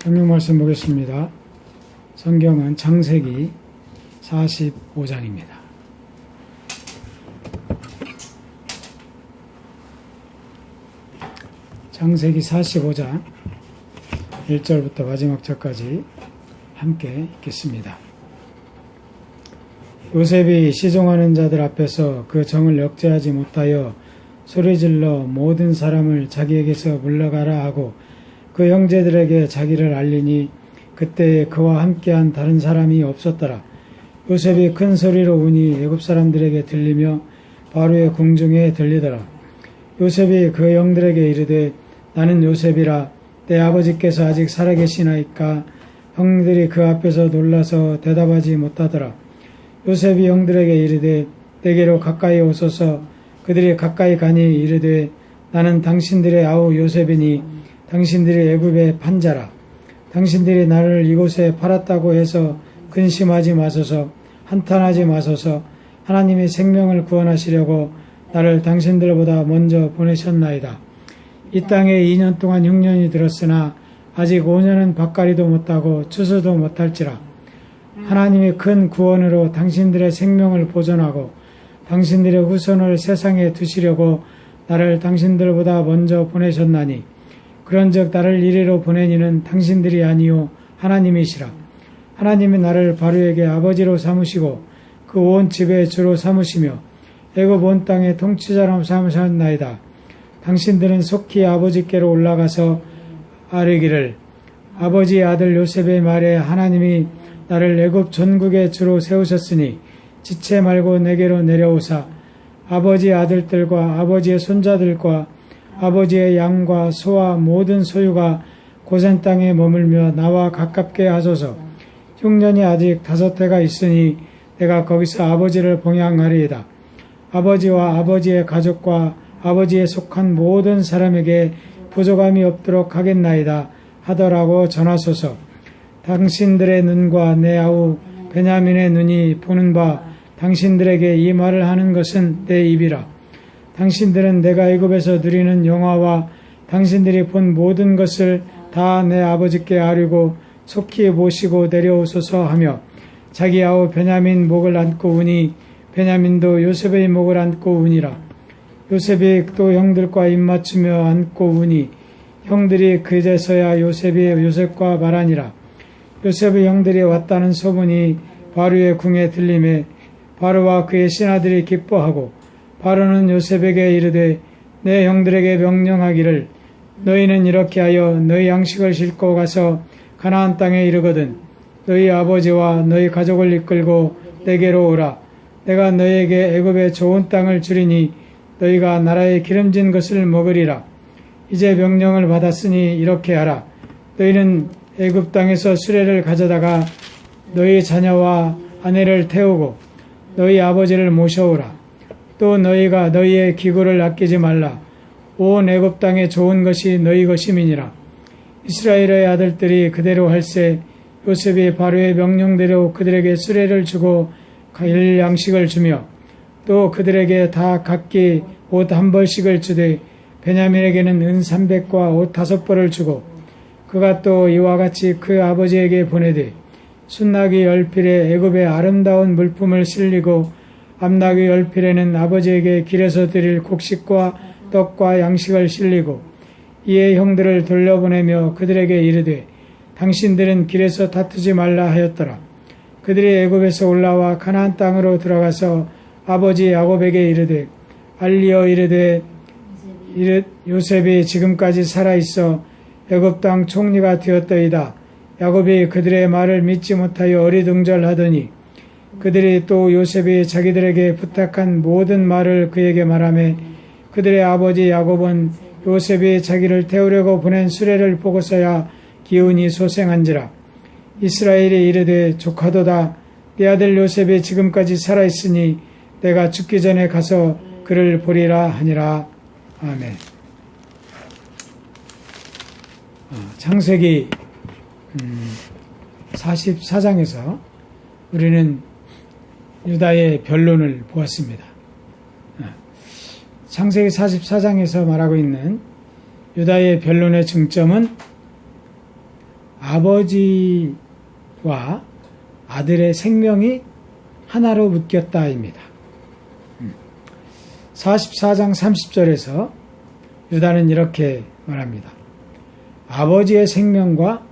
성경 말씀 보겠습니다. 성경은 창세기 45장입니다. 창세기 45장 1절부터 마지막 절까지 함께 읽겠습니다. 요셉이 시종하는 자들 앞에서 그 정을 억제하지 못하여 소리질러 모든 사람을 자기에게서 물러가라 하고 그 형제들에게 자기를 알리니 그때 그와 함께한 다른 사람이 없었더라. 요셉이 큰 소리로 우니 애굽 사람들에게 들리며 바로의 궁중에 들리더라. 요셉이 그 형들에게 이르되 나는 요셉이라. 내 아버지께서 아직 살아계시나이까. 형들이 그 앞에서 놀라서 대답하지 못하더라. 요셉이 형들에게 이르되 내게로 가까이 오소서. 그들이 가까이 가니 이르되 나는 당신들의 아우 요셉이니 당신들이 애굽의 판자라. 당신들이 나를 이곳에 팔았다고 해서 근심하지 마소서. 한탄하지 마소서. 하나님이 생명을 구원하시려고 나를 당신들보다 먼저 보내셨나이다. 이 땅에 2년 동안 흉년이 들었으나 아직 5년은 밭갈이도 못하고 추수도 못할지라. 하나님이 큰 구원으로 당신들의 생명을 보존하고 당신들의 후손을 세상에 두시려고 나를 당신들보다 먼저 보내셨나니 그런즉 나를 이리로 보내니는 당신들이 아니요 하나님이시라. 하나님이 나를 바로에게 아버지로 삼으시고 그 온 집의 주로 삼으시며 애굽 온 땅의 통치자로 삼으셨나이다. 당신들은 속히 아버지께로 올라가서 아뢰기를 아버지의 아들 요셉의 말에 하나님이 나를 애굽 전국의 주로 세우셨으니 지체 말고 내게로 내려오사 아버지의 아들들과 아버지의 손자들과 아버지의 양과 소와 모든 소유가 고센 땅에 머물며 나와 가깝게 하소서. 흉년이 아직 5해가 있으니 내가 거기서 아버지를 봉양하리이다. 아버지와 아버지의 가족과 아버지에 속한 모든 사람에게 부족함이 없도록 하겠나이다 하더라고 전하소서. 당신들의 눈과 내 아우 베냐민의 눈이 보는 바 당신들에게 이 말을 하는 것은 내 입이라. 당신들은 내가 애굽에서 누리는 영화와 당신들이 본 모든 것을 다 내 아버지께 아뢰고 속히 모시고 내려오소서 하며 자기 아우 베냐민 목을 안고 우니 베냐민도 요셉의 목을 안고 우니라. 요셉이 또 형들과 입맞추며 안고 우니 형들이 그제서야 요셉과 말하니라. 요셉의 형들이 왔다는 소문이 바로의 궁에 들리매 바로와 그의 신하들이 기뻐하고 바로는 요셉에게 이르되 내 형들에게 명령하기를 너희는 이렇게 하여 너희 양식을 싣고 가서 가나안 땅에 이르거든 너희 아버지와 너희 가족을 이끌고 내게로 오라. 내가 너희에게 애굽의 좋은 땅을 주리니 너희가 나라의 기름진 것을 먹으리라. 이제 명령을 받았으니 이렇게 하라. 너희는 애굽 땅에서 수레를 가져다가 너희 자녀와 아내를 태우고 너희 아버지를 모셔오라. 또 너희가 너희의 기구를 아끼지 말라. 온 애굽 땅에 좋은 것이 너희 것임이니라. 이스라엘의 아들들이 그대로 할세 요셉이 바로의 명령대로 그들에게 수레를 주고 갈 양식을 주며 또 그들에게 다 각기 옷 1벌씩을 주되 베냐민에게는 은 300과 옷 5벌을 주고 그가 또 이와 같이 그 아버지에게 보내되 순나기 열필에 애굽의 아름다운 물품을 실리고 암나기 열필에는 아버지에게 길에서 드릴 곡식과 떡과 양식을 실리고 이에 형들을 돌려보내며 그들에게 이르되 당신들은 길에서 다투지 말라 하였더라. 그들이 애굽에서 올라와 가나안 땅으로 들어가서 아버지 야곱에게 이르되 알리어 이르되 요셉이 지금까지 살아있어 애굽 땅 총리가 되었더이다. 야곱이 그들의 말을 믿지 못하여 어리둥절하더니 그들이 또 요셉이 자기들에게 부탁한 모든 말을 그에게 말하매 그들의 아버지 야곱은 요셉이 자기를 태우려고 보낸 수레를 보고서야 기운이 소생한지라. 이스라엘이 이르되 조카도다. 네 아들 요셉이 지금까지 살아있으니 내가 죽기 전에 가서 그를 보리라 하니라. 아멘. 창세기 44장에서 우리는 유다의 변론을 보았습니다. 창세기 44장에서 말하고 있는 유다의 변론의 중점은 아버지와 아들의 생명이 하나로 묶였다입니다. 44장 30절에서 유다는 이렇게 말합니다. 아버지의 생명과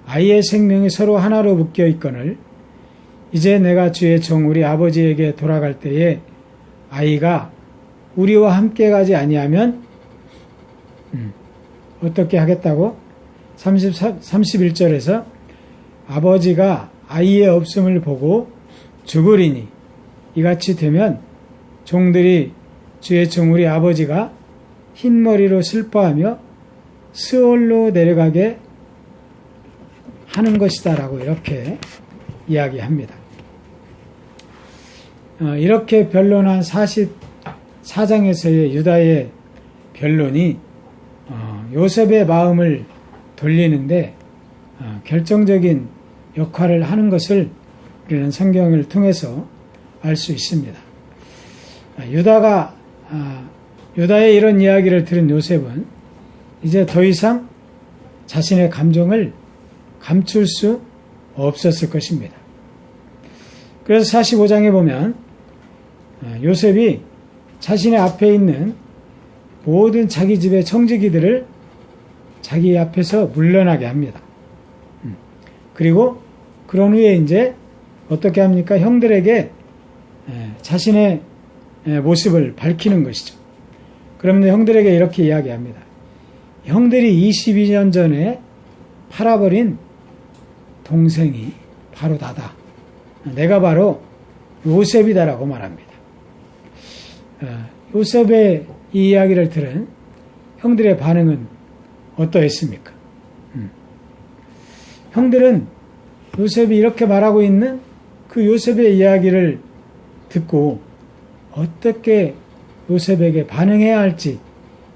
아이의 생명이 서로 하나로 묶여 있거늘 이제 내가 주의 종 우리 아버지에게 돌아갈 때에 아이가 우리와 함께 가지 아니하면 어떻게 하겠다고? 31절에서 아버지가 아이의 없음을 보고 죽으리니 이같이 되면 종들이 주의 종 우리 아버지가 흰머리로 슬퍼하며 스올로 내려가게 하는 것이다 라고 이렇게 이야기합니다. 이렇게 변론한 44장에서의 유다의 변론이 요셉의 마음을 돌리는데 결정적인 역할을 하는 것을 우리는 성경을 통해서 알 수 있습니다. 유다의 이런 이야기를 들은 요셉은 이제 더 이상 자신의 감정을 감출 수 없었을 것입니다. 그래서 45장에 보면 요셉이 자신의 앞에 있는 모든 자기 집의 청지기들을 자기 앞에서 물러나게 합니다. 그리고 그런 후에 이제 어떻게 합니까? 형들에게 자신의 모습을 밝히는 것이죠. 그러면 형들에게 이렇게 이야기합니다. 형들이 22년 전에 팔아버린 동생이 바로 나다. 내가 바로 요셉이다라고 말합니다. 요셉의 이 이야기를 들은 형들의 반응은 어떠했습니까? 형들은 요셉이 이렇게 말하고 있는 그 요셉의 이야기를 듣고 어떻게 요셉에게 반응해야 할지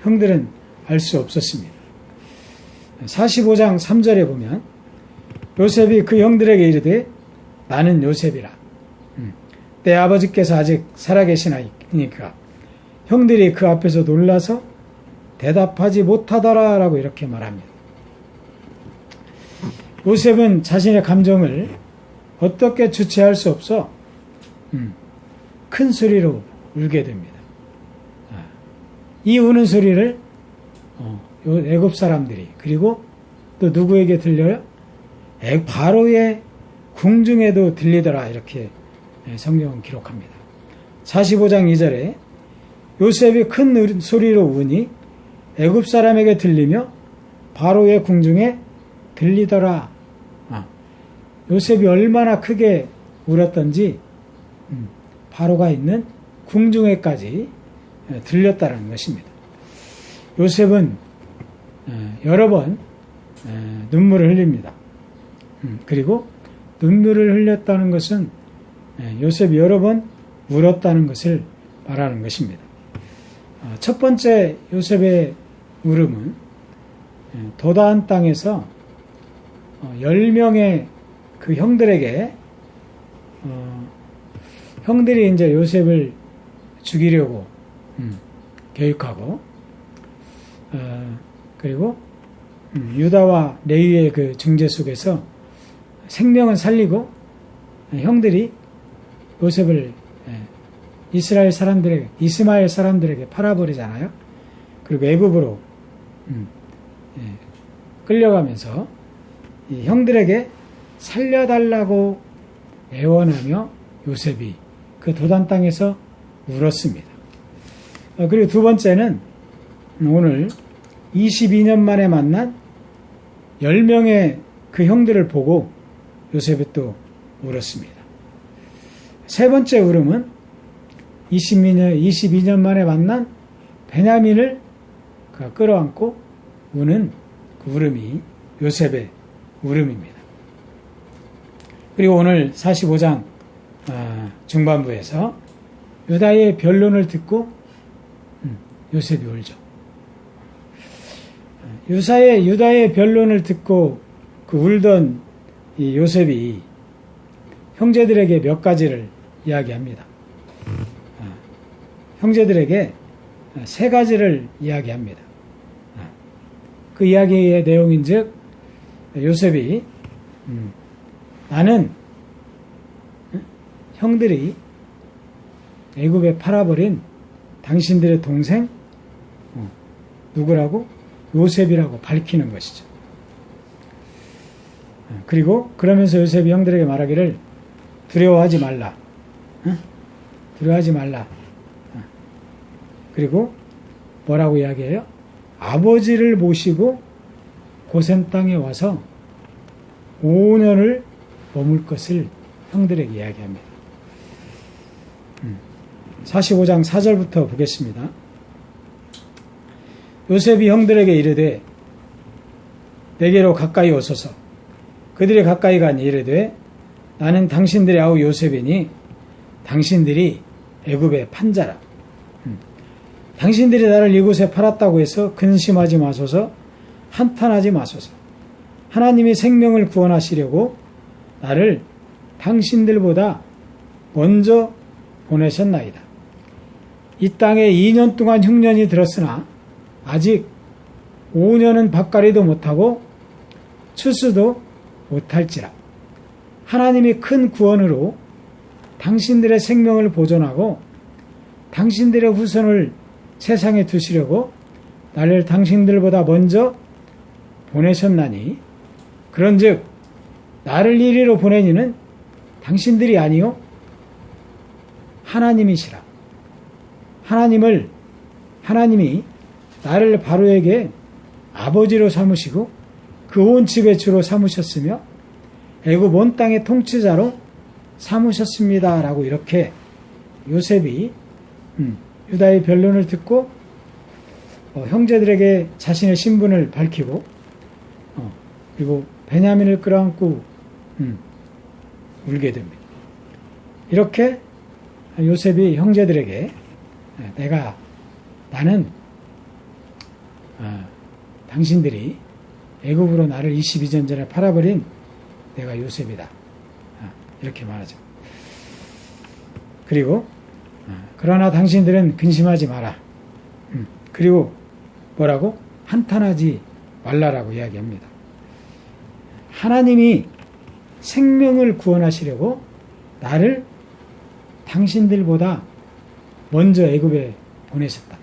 형들은 알 수 없었습니다. 45장 3절에 보면 요셉이 그 형들에게 이르되 나는 요셉이라. 내 아버지께서 아직 살아계시나이까 형들이 그 앞에서 놀라서 대답하지 못하더라 라고 이렇게 말합니다. 요셉은 자신의 감정을 어떻게 주체할 수 없어 큰 소리로 울게 됩니다. 이 우는 소리를 애굽 사람들이 그리고 또 누구에게 들려요? 바로의 궁중에도 들리더라 이렇게 성경은 기록합니다. 45장 2절에 요셉이 큰 소리로 우니 애굽 사람에게 들리며 바로의 궁중에 들리더라. 요셉이 얼마나 크게 울었던지 바로가 있는 궁중에까지 들렸다는 것입니다. 요셉은 여러 번 눈물을 흘립니다. 그리고 눈물을 흘렸다는 것은 요셉이 여러 번 울었다는 것을 말하는 것입니다. 첫 번째 요셉의 울음은 도단 땅에서 10명의 그 형들에게 형들이 이제 요셉을 죽이려고 계획하고 그리고 유다와 레위의 그 중재 속에서 생명은 살리고 형들이 요셉을 이스마엘 사람들에게 팔아버리잖아요. 그리고 애굽으로 끌려가면서 이 형들에게 살려달라고 애원하며 요셉이 그 도단 땅에서 울었습니다. 그리고 두 번째는 오늘 22년 만에 만난 10명의 그 형들을 보고 요셉이 또 울었습니다. 세 번째 울음은 22년 만에 만난 베냐민을 끌어안고 우는 그 울음이 요셉의 울음입니다. 그리고 오늘 45장 중반부에서 유다의 변론을 듣고 요셉이 울죠. 유다의 변론을 듣고 그 울던 이 요셉이 형제들에게 몇 가지를 이야기합니다. 형제들에게 세 가지를 이야기합니다. 그 이야기의 내용인즉 요셉이 나는 형들이 애굽에 팔아버린 당신들의 동생 누구라고? 요셉이라고 밝히는 것이죠. 그리고 그러면서 요셉이 형들에게 말하기를 두려워하지 말라. 두려워하지 말라. 그리고 뭐라고 이야기해요? 아버지를 모시고 고센 땅에 와서 5년을 머물 것을 형들에게 이야기합니다. 45장 4절부터 보겠습니다. 요셉이 형들에게 이르되 내게로 가까이 오소서. 그들이 가까이 가니 이르되 나는 당신들의 아우 요셉이니 당신들이 애굽의 판자라. 당신들이 나를 이곳에 팔았다고 해서 근심하지 마소서, 한탄하지 마소서. 하나님이 생명을 구원하시려고 나를 당신들보다 먼저 보내셨나이다. 이 땅에 2년 동안 흉년이 들었으나 아직 5년은 밭갈이도 못하고 추수도 못할지라. 하나님이 큰 구원으로 당신들의 생명을 보존하고 당신들의 후손을 세상에 두시려고 나를 당신들보다 먼저 보내셨나니 그런즉 나를 이리로 보내니는 당신들이 아니요 하나님이시라. 하나님이 나를 바로에게 아버지로 삼으시고 그 온 집의 주로 삼으셨으며 애굽 온 땅의 통치자로 삼으셨습니다. 라고 이렇게 요셉이 유다의 변론을 듣고 형제들에게 자신의 신분을 밝히고 그리고 베냐민을 끌어안고 울게 됩니다. 이렇게 요셉이 형제들에게 나는 당신들이 애굽으로 나를 22년 전에 팔아버린 내가 요셉이다. 이렇게 말하죠. 그리고 그러나 당신들은 근심하지 마라. 그리고 뭐라고? 한탄하지 말라라고 이야기합니다. 하나님이 생명을 구원하시려고 나를 당신들보다 먼저 애굽에 보내셨다.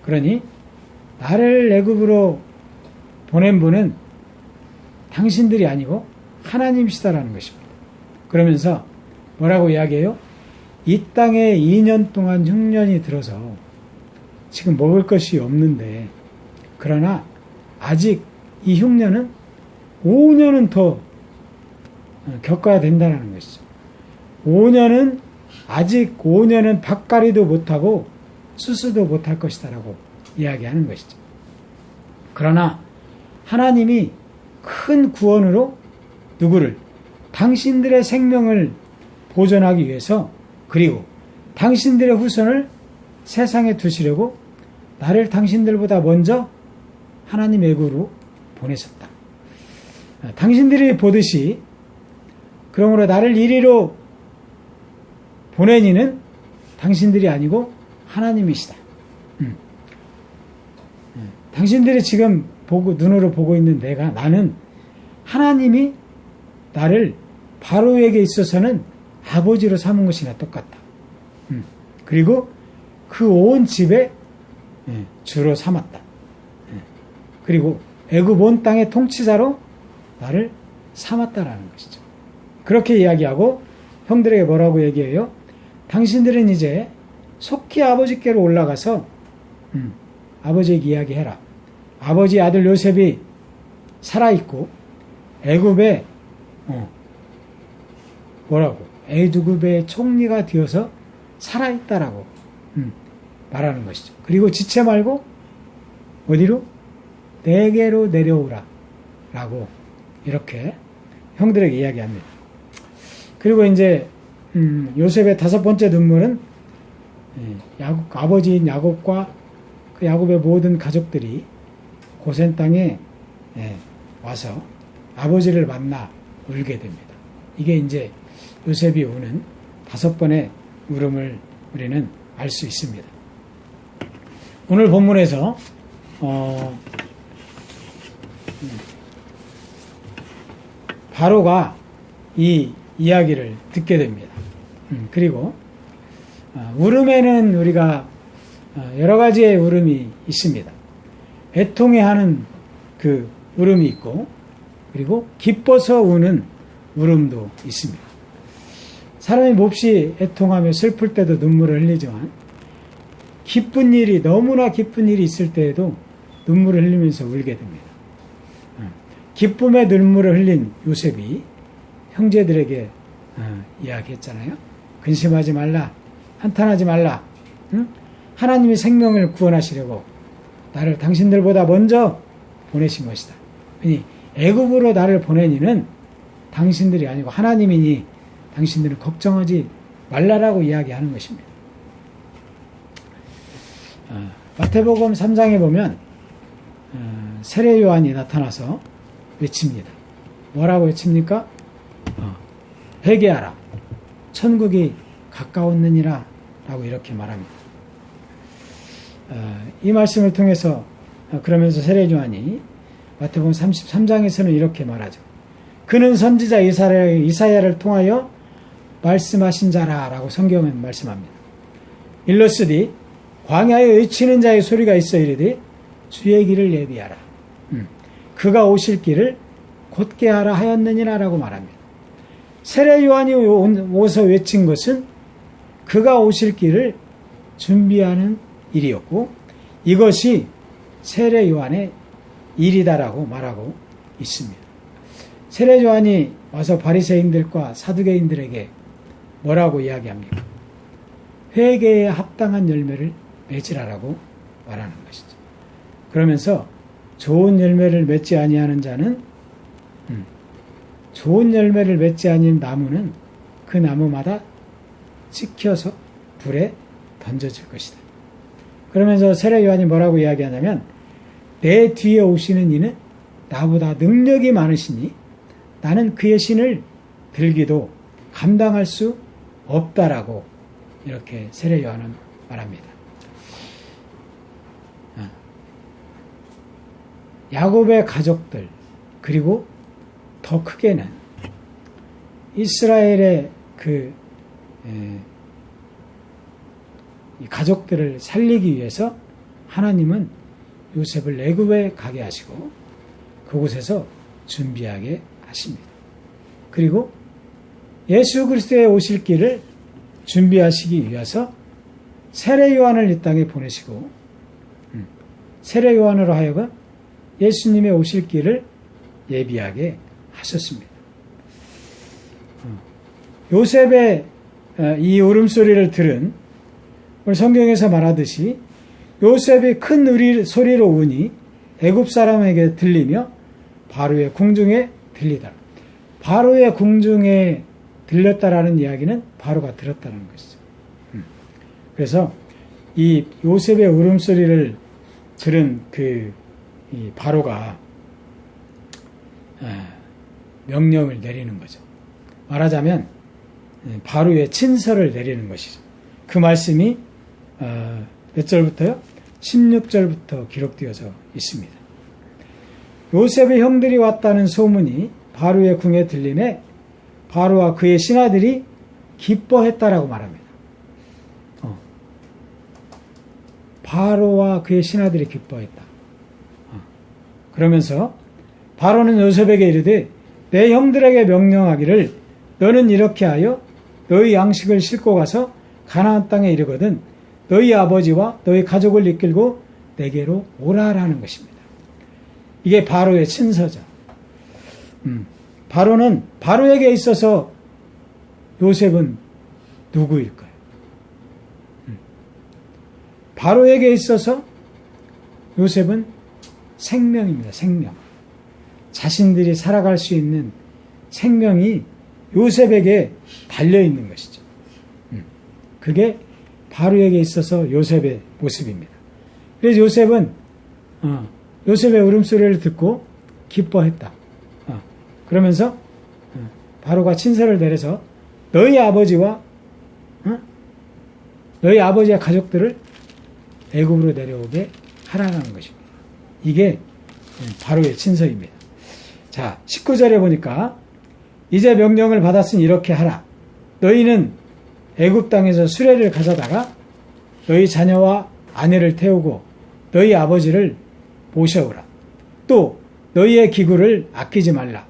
그러니 나를 애굽으로 보낸 분은 당신들이 아니고 하나님이시다라는 것입니다. 그러면서 뭐라고 이야기해요? 이 땅에 2년 동안 흉년이 들어서 지금 먹을 것이 없는데 그러나 아직 이 흉년은 5년은 더 겪어야 된다는 것이죠. 5년은 아직 5년은 밭갈이도 못하고 수수도 못할 것이다라고 이야기하는 것이죠. 그러나 하나님이 큰 구원으로 누구를? 당신들의 생명을 보존하기 위해서 그리고 당신들의 후손을 세상에 두시려고 나를 당신들보다 먼저 하나님 애굽으로 보내셨다. 당신들이 보듯이 그러므로 나를 이리로 보내니는 당신들이 아니고 하나님이시다. 당신들이 지금 눈으로 보고 있는 나는 하나님이 나를 바로에게 있어서는 아버지로 삼은 것이나 똑같다. 그리고 그 온 집에 주로 삼았다. 그리고 애굽 온 땅의 통치자로 나를 삼았다라는 것이죠. 그렇게 이야기하고 형들에게 뭐라고 얘기해요? 당신들은 이제 속히 아버지께로 올라가서 아버지에게 이야기해라. 아버지 아들 요셉이 살아있고 애굽에 애굽의 총리가 되어서 살아있다라고 말하는 것이죠. 그리고 지체 말고 어디로? 내게로 내려오라 라고 이렇게 형들에게 이야기합니다. 그리고 이제 요셉의 5번째 눈물은 아버지인 야곱과 그 야곱의 모든 가족들이 고센 땅에 와서 아버지를 만나 울게 됩니다. 이게 이제 요셉이 우는 5번의 울음을 우리는 알 수 있습니다. 오늘 본문에서 바로가 이 이야기를 듣게 됩니다. 그리고 울음에는 우리가 여러 가지의 울음이 있습니다. 애통해하는 그 울음이 있고, 그리고 기뻐서 우는 울음도 있습니다. 사람이 몹시 애통하며 슬플 때도 눈물을 흘리지만, 기쁜 일이, 너무나 기쁜 일이 있을 때에도 눈물을 흘리면서 울게 됩니다. 기쁨의 눈물을 흘린 요셉이 형제들에게 이야기했잖아요. 근심하지 말라, 한탄하지 말라. 하나님이 생명을 구원하시려고 나를 당신들보다 먼저 보내신 것이다. 아니, 애굽으로 나를 보내니는 당신들이 아니고 하나님이니 당신들은 걱정하지 말라라고 이야기하는 것입니다. 마태복음 3장에 보면 세례 요한이 나타나서 외칩니다. 뭐라고 외칩니까? 회개하라, 천국이 가까웠느니라 라고 이렇게 말합니다. 이 말씀을 통해서 그러면서 세례 요한이 마태복음 33장에서는 이렇게 말하죠. 그는 선지자 이사야를 통하여 말씀하신 자라 라고 성경은 말씀합니다. 일러스디 광야에 외치는 자의 소리가 있어 이르되 주의 길을 예비하라. 그가 오실 길을 곧게 하라 하였느니라 라고 말합니다. 세례 요한이 오서 외친 것은 그가 오실 길을 준비하는 일이었고, 이것이 세례 요한의 일이다라고 말하고 있습니다. 세례 요한이 와서 바리새인들과 사두개인들에게 뭐라고 이야기합니까? 회개에 합당한 열매를 맺으라라고 말하는 것이죠. 그러면서 좋은 열매를 맺지 아니하는 자는 좋은 열매를 맺지 아니한 나무는 그 나무마다 찍혀서 불에 던져질 것이다. 그러면서 세례 요한이 뭐라고 이야기하냐면, 내 뒤에 오시는 이는 나보다 능력이 많으시니 나는 그의 신을 들기도 감당할 수 없다라고 이렇게 세례 요한은 말합니다. 야곱의 가족들, 그리고 더 크게는 이스라엘의 이 가족들을 살리기 위해서 하나님은 요셉을 애굽에 가게 하시고 그곳에서 준비하게 하십니다. 그리고 예수 그리스도의 오실 길을 준비하시기 위해서 세례 요한을 이 땅에 보내시고 세례 요한으로 하여금 예수님의 오실 길을 예비하게 하셨습니다. 요셉의 이 울음소리를 들은 오늘 성경에서 말하듯이 요셉이 큰 소리로 우니 애굽 사람에게 들리며 바로의 궁중에 들리더라. 바로의 궁중에 들렸다라는 이야기는 바로가 들었다는 것이죠. 그래서 이 요셉의 울음소리를 들은 이 바로가 명령을 내리는 거죠. 말하자면 바로의 친서를 내리는 것이죠. 그 말씀이 몇 절부터요? 16절부터 기록되어져 있습니다. 요셉의 형들이 왔다는 소문이 바로의 궁에 들림에 바로와 그의 신하들이 기뻐했다라고 말합니다. 바로와 그의 신하들이 기뻐했다. 그러면서 바로는 요셉에게 이르되 내 형들에게 명령하기를 너는 이렇게 하여 너희 양식을 싣고 가서 가나안 땅에 이르거든 너희 아버지와 너희 가족을 이끌고 내게로 오라라는 것입니다. 이게 바로의 친서죠. 바로에게 있어서 요셉은 누구일까요? 바로에게 있어서 요셉은 생명입니다. 생명. 자신들이 살아갈 수 있는 생명이 요셉에게 달려있는 것이죠. 그게 바로에게 있어서 요셉의 모습입니다. 그래서 요셉은 요셉의 울음소리를 듣고 기뻐했다. 그러면서 바로가 친서를 내려서 너희 아버지와 너희 아버지의 가족들을 애굽으로 내려오게 하라는 것입니다. 이게 바로의 친서입니다. 자, 19절에 보니까 이제 명령을 받았으니 이렇게 하라. 너희는 애굽 땅에서 수레를 가져다가 너희 자녀와 아내를 태우고 너희 아버지를 모셔오라. 또 너희의 기구를 아끼지 말라.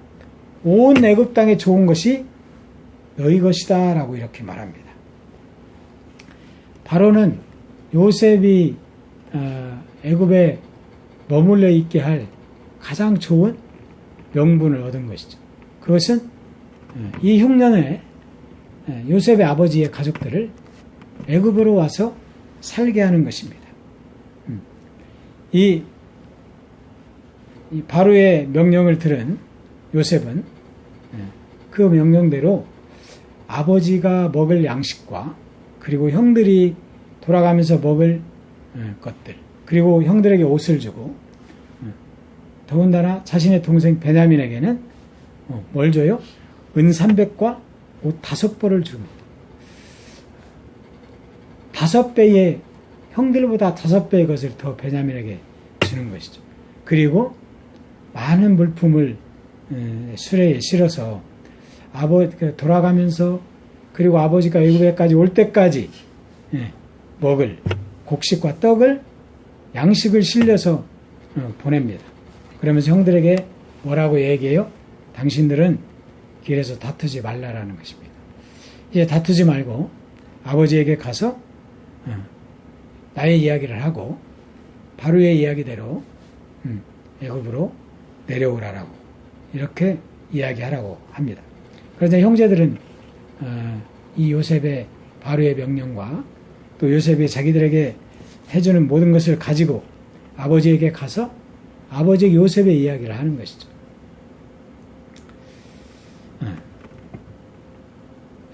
온 애굽 땅에 좋은 것이 너희 것이다 라고 이렇게 말합니다. 바로는 요셉이 애굽에 머물러 있게 할 가장 좋은 명분을 얻은 것이죠. 그것은 이 흉년에 요셉의 아버지의 가족들을 애굽으로 와서 살게 하는 것입니다. 이 바로의 명령을 들은 요셉은 그 명령대로 아버지가 먹을 양식과 그리고 형들이 돌아가면서 먹을 것들, 그리고 형들에게 옷을 주고, 더군다나 자신의 동생 베냐민에게는 뭘 줘요? 은 300과 옷 5벌을 줍니다. 5배의, 형들보다 5배의 것을 더 베냐민에게 주는 것이죠. 그리고 많은 물품을 수레에 실어서 돌아가면서, 그리고 아버지가 애굽에까지 올 때까지 먹을 곡식과 떡을, 양식을 실려서 보냅니다. 그러면서 형들에게 뭐라고 얘기해요? 당신들은 길에서 다투지 말라라는 것입니다. 이제 다투지 말고 아버지에게 가서 나의 이야기를 하고 바로의 이야기대로 애굽으로 내려오라라고 이렇게 이야기하라고 합니다. 그러자 형제들은 이 요셉의 바로의 명령과 또 요셉이 자기들에게 해주는 모든 것을 가지고 아버지에게 가서 아버지 요셉의 이야기를 하는 것이죠.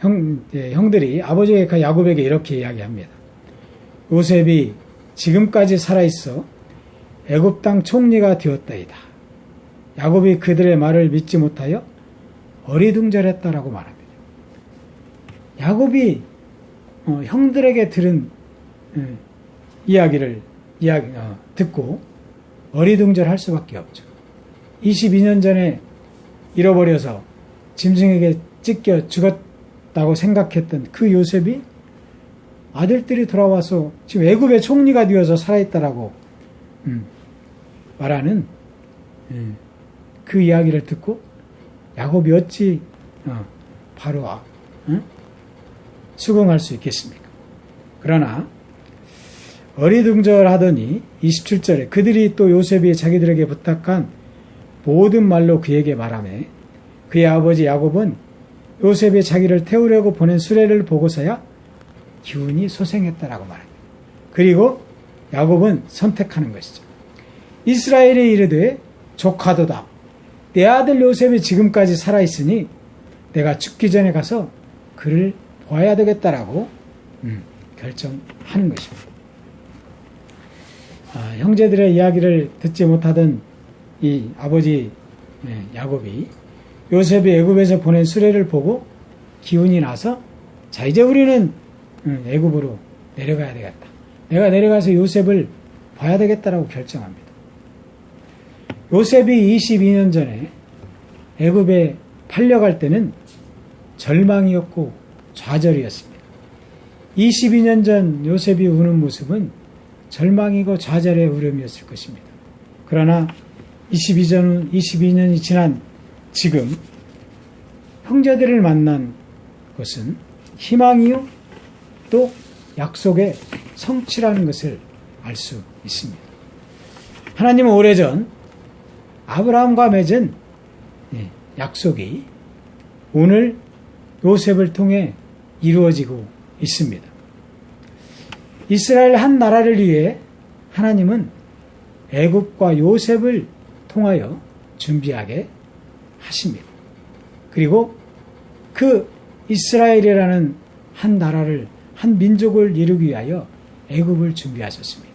형들이 아버지가 야곱에게 이렇게 이야기합니다. 요셉이 지금까지 살아있어 애굽 땅 총리가 되었다이다. 야곱이 그들의 말을 믿지 못하여 어리둥절했다라고 말합니다. 야곱이 형들에게 들은 이야기를 듣고 어리둥절할 수밖에 없죠. 22년 전에 잃어버려서 짐승에게 찢겨 죽었다고 생각했던 그 요셉이 아들들이 돌아와서 지금 애굽의 총리가 되어서 살아있다라고 말하는 그 이야기를 듣고 야곱이 어찌 바로 수긍할 수 있겠습니까? 그러나 어리둥절하더니 27절에 그들이 또 요셉이 자기들에게 부탁한 모든 말로 그에게 말하매 그의 아버지 야곱은 요셉이 자기를 태우려고 보낸 수레를 보고서야 기운이 소생했다라고 말합니다. 그리고 야곱은 선택하는 것이죠. 이스라엘이 이르되 조카도다. 내 아들 요셉이 지금까지 살아있으니 내가 죽기 전에 가서 그를 보아야 되겠다라고 결정하는 것입니다. 형제들의 이야기를 듣지 못하던 이 아버지 야곱이 요셉이 애굽에서 보낸 수레를 보고 기운이 나서 자 이제 우리는 애굽으로 내려가야 되겠다. 내가 내려가서 요셉을 봐야 되겠다라고 결정합니다. 요셉이 22년 전에 애굽에 팔려갈 때는 절망이었고 좌절이었습니다. 22년 전 요셉이 우는 모습은 절망이고 좌절의 울음이었을 것입니다. 그러나 22년이 지난 지금 형제들을 만난 것은 희망이요 또 약속의 성취라는 것을 알 수 있습니다. 하나님은 오래전 아브라함과 맺은 약속이 오늘 요셉을 통해 이루어지고 있습니다. 이스라엘 한 나라를 위해 하나님은 애굽과 요셉을 통하여 준비하게 하십니다. 그리고 그 이스라엘이라는 한 나라를, 한 민족을 이루기 위하여 애굽을 준비하셨습니다.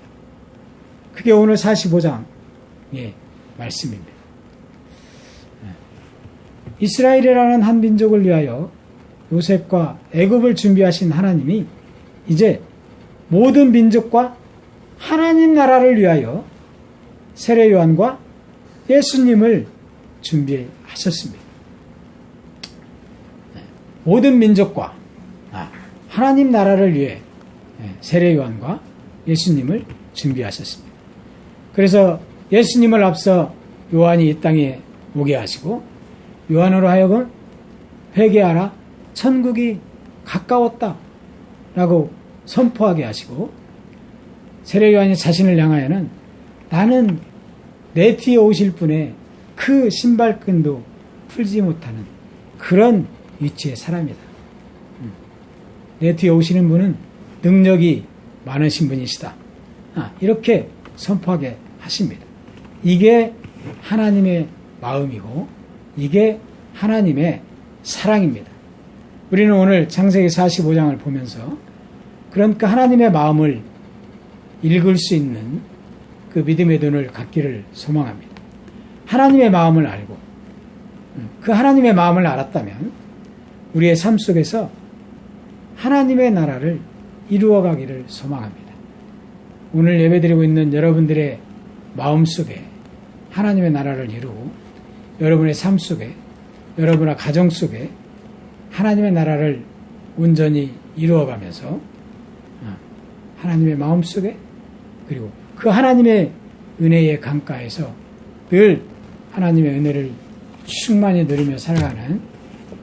그게 오늘 45장의 말씀입니다. 이스라엘이라는 한 민족을 위하여 요셉과 애굽을 준비하신 하나님이 이제 모든 민족과 하나님 나라를 위하여 세례요한과 예수님을 준비하셨습니다. 모든 민족과 하나님 나라를 위해 세례 요한과 예수님을 준비하셨습니다. 그래서 예수님을 앞서 요한이 이 땅에 오게 하시고 요한으로 하여금 회개하라, 천국이 가까웠다 라고 선포하게 하시고, 세례 요한이 자신을 향하여는 나는 내 뒤에 오실 분의 그 신발끈도 풀지 못하는 그런 위치의 사람이다. 내 뒤에 오시는 분은 능력이 많으신 분이시다. 이렇게 선포하게 하십니다. 이게 하나님의 마음이고 이게 하나님의 사랑입니다. 우리는 오늘 창세기 45장을 보면서 그러니까 하나님의 마음을 읽을 수 있는 그 믿음의 눈을 갖기를 소망합니다. 하나님의 마음을 알고 그 하나님의 마음을 알았다면 우리의 삶 속에서 하나님의 나라를 이루어가기를 소망합니다. 오늘 예배드리고 있는 여러분들의 마음 속에 하나님의 나라를 이루고 여러분의 삶 속에 여러분의 가정 속에 하나님의 나라를 온전히 이루어가면서 하나님의 마음 속에 그리고 그 하나님의 은혜의 강가에서 늘 하나님의 은혜를 충만히 누리며 살아가는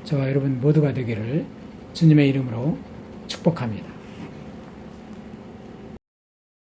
저와 여러분 모두가 되기를 주님의 이름으로 축복합니다.